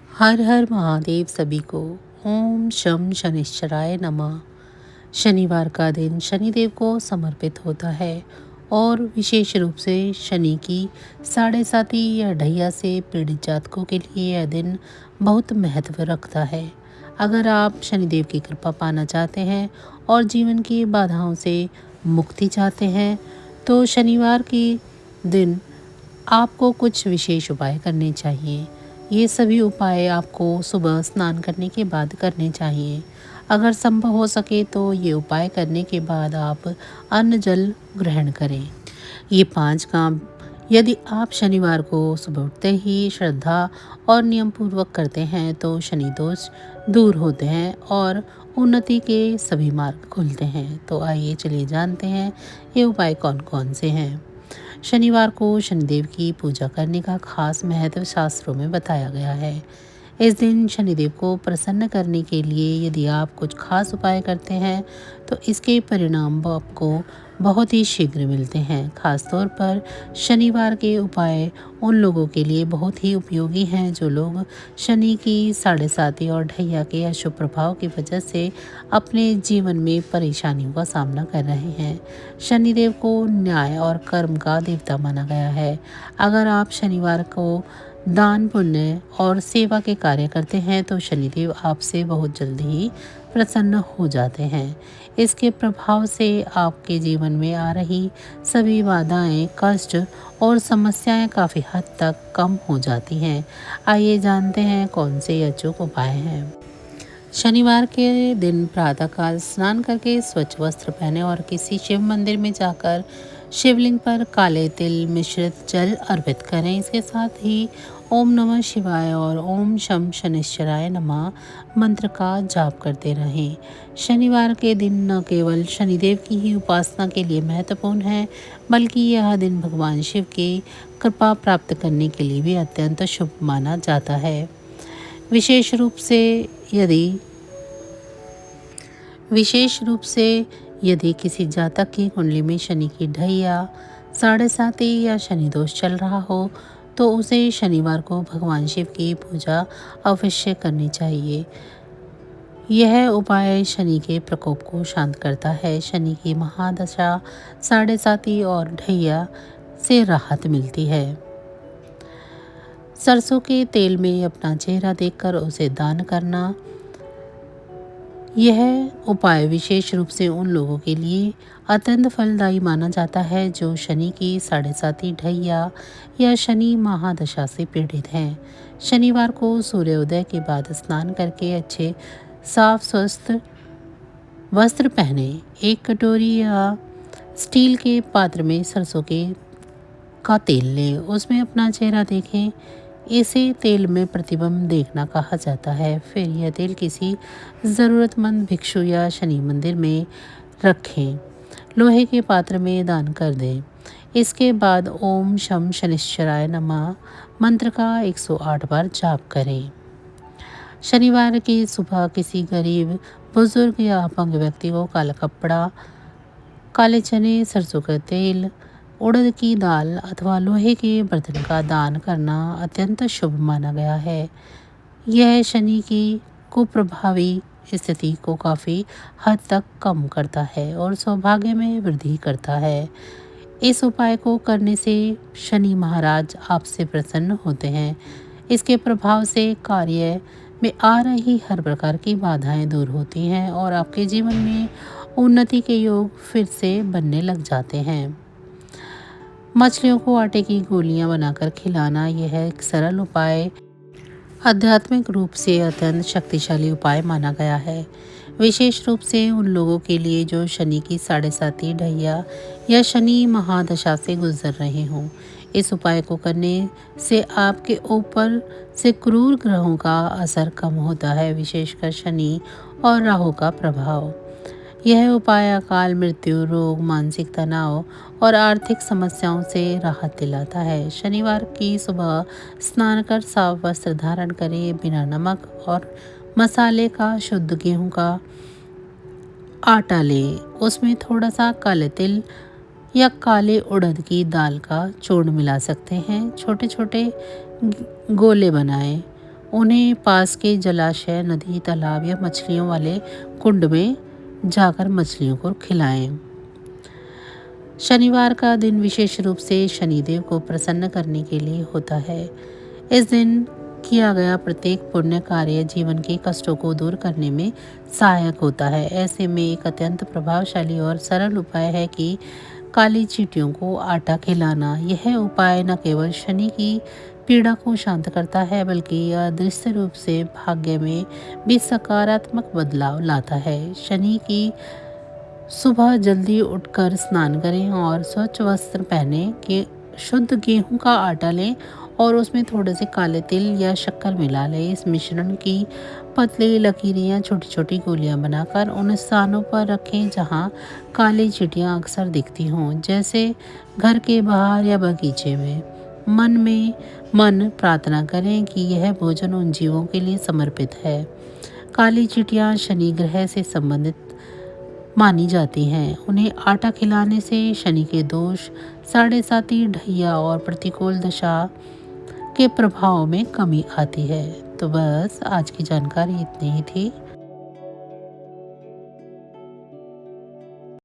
हर हर महादेव सभी को। ओम शम शनिश्चराय नमः। शनिवार का दिन शनिदेव को समर्पित होता है और विशेष रूप से शनि की साढ़े साती या ढैया से पीड़ित जातकों के लिए यह दिन बहुत महत्व रखता है। अगर आप शनिदेव की कृपा पाना चाहते हैं और जीवन की बाधाओं से मुक्ति चाहते हैं तो शनिवार की दिन आपको कुछ विशेष उपाय करने चाहिए। ये सभी उपाय आपको सुबह स्नान करने के बाद करने चाहिए। अगर संभव हो सके तो ये उपाय करने के बाद आप अन्न जल ग्रहण करें। ये 5 काम यदि आप शनिवार को सुबह उठते ही श्रद्धा और नियम पूर्वक करते हैं तो शनि दोष दूर होते हैं और उन्नति के सभी मार्ग खुलते हैं। तो आइए चलिए जानते हैं ये उपाय कौन कौन से हैं। शनिवार को शनिदेव की पूजा करने का खास महत्व शास्त्रों में बताया गया है। इस दिन शनिदेव को प्रसन्न करने के लिए यदि आप कुछ खास उपाय करते हैं तो इसके परिणाम आपको बहुत ही शीघ्र मिलते हैं। खासतौर पर शनिवार के उपाय उन लोगों के लिए बहुत ही उपयोगी हैं जो लोग शनि की साढ़े साती और ढैया के अशुभ प्रभाव की वजह से अपने जीवन में परेशानियों का सामना कर रहे हैं। शनिदेव को न्याय और कर्म का देवता माना गया है। अगर आप शनिवार को दान पुण्य और सेवा के कार्य करते हैं तो शनिदेव आपसे बहुत जल्दी ही प्रसन्न हो जाते हैं। इसके प्रभाव से आपके जीवन में आ रही सभी बाधाएं, कष्ट और समस्याएं काफ़ी हद तक कम हो जाती हैं। आइए जानते हैं कौन से अचूक उपाय हैं। शनिवार के दिन प्रातःकाल स्नान करके स्वच्छ वस्त्र पहने और किसी शिव मंदिर में जाकर शिवलिंग पर काले तिल मिश्रित जल अर्पित करें। इसके साथ ही ओम नमः शिवाय और ओम शम शनिश्चराय नमः मंत्र का जाप करते रहें। शनिवार के दिन न केवल शनिदेव की ही उपासना के लिए महत्वपूर्ण है बल्कि यह दिन भगवान शिव की कृपा प्राप्त करने के लिए भी अत्यंत शुभ माना जाता है। विशेष रूप से यदि यदि किसी जातक की कुंडली में शनि की ढैया, साढ़े साती या शनि दोष चल रहा हो तो उसे शनिवार को भगवान शिव की पूजा अवश्य करनी चाहिए। यह उपाय शनि के प्रकोप को शांत करता है। शनि की महादशा, साढ़े साती और ढैया से राहत मिलती है। सरसों के तेल में अपना चेहरा देखकर उसे दान करना। यह उपाय विशेष रूप से उन लोगों के लिए अत्यंत फलदायी माना जाता है जो शनि की साढ़े साती ढैया या शनि महादशा से पीड़ित हैं। शनिवार को सूर्योदय के बाद स्नान करके अच्छे साफ स्वस्थ वस्त्र पहने। एक कटोरी या स्टील के पात्र में सरसों का तेल लें, उसमें अपना चेहरा देखें। इसे तेल में प्रतिबिंब देखना कहा जाता है। फिर यह तेल किसी ज़रूरतमंद भिक्षु या शनि मंदिर में रखें। लोहे के पात्र में दान कर दें। इसके बाद ओम शम शनिश्चराय नमः मंत्र का 108 बार जाप करें। शनिवार की सुबह किसी गरीब, बुजुर्ग या अपंग व्यक्ति को काला कपड़ा, काले चने, सरसों का तेल, उड़द की दाल अथवा लोहे के बर्तन का दान करना अत्यंत शुभ माना गया है। यह शनि की कुप्रभावी स्थिति को काफ़ी हद तक कम करता है और सौभाग्य में वृद्धि करता है। इस उपाय को करने से शनि महाराज आपसे प्रसन्न होते हैं। इसके प्रभाव से कार्य में आ रही हर प्रकार की बाधाएं दूर होती हैं और आपके जीवन में उन्नति के योग फिर से बनने लग जाते हैं। मछलियों को आटे की गोलियां बनाकर खिलाना। यह एक सरल उपाय आध्यात्मिक रूप से अत्यंत शक्तिशाली उपाय माना गया है, विशेष रूप से उन लोगों के लिए जो शनि की साढ़े साती ढैया या शनि महादशा से गुजर रहे हों। इस उपाय को करने से आपके ऊपर से क्रूर ग्रहों का असर कम होता है, विशेषकर शनि और राहु का प्रभाव। यह उपाय अकाल मृत्यु, रोग, मानसिक तनाव और आर्थिक समस्याओं से राहत दिलाता है। शनिवार की सुबह स्नान कर साफ वस्त्र धारण करें। बिना नमक और मसाले का शुद्ध गेहूं का आटा लें। उसमें थोड़ा सा काले तिल या काले उड़द की दाल का चूर्ण मिला सकते हैं। छोटे छोटे गोले बनाएं उन्हें पास के जलाशय, नदी, तालाब या मछलियों वाले कुंड में जाकर मछलियों को खिलाएं। शनिवार का दिन विशेष रूप से शनिदेव को प्रसन्न करने के लिए होता है। इस दिन किया गया प्रत्येक पुण्य कार्य जीवन के कष्टों को दूर करने में सहायक होता है। ऐसे में एक अत्यंत प्रभावशाली और सरल उपाय है कि काली चींटियों को आटा खिलाना। यह उपाय न केवल शनि की पीड़ा को शांत करता है, बल्कि अदृश्य रूप से भाग्य में भी सकारात्मक बदलाव लाता है। शनि की सुबह जल्दी उठकर स्नान करें और स्वच्छ वस्त्र पहने के शुद्ध गेहूं का आटा लें और उसमें थोड़े से काले तिल या शक्कर मिला लें। इस मिश्रण की पतली लकीरें या छोटी छोटी गोलियां बनाकर उन स्थानों पर रखें जहां काली चींटियां अक्सर दिखती हों, जैसे घर के बाहर या बगीचे में। मन प्रार्थना करें कि यह भोजन उन जीवों के लिए समर्पित है। काली चींटियां शनि ग्रह से संबंधित मानी जाती हैं। उन्हें आटा खिलाने से शनि के दोष, साढ़े साती, ढैया और प्रतिकूल दशा के प्रभाव में कमी आती है। तो बस आज की जानकारी इतनी ही थी।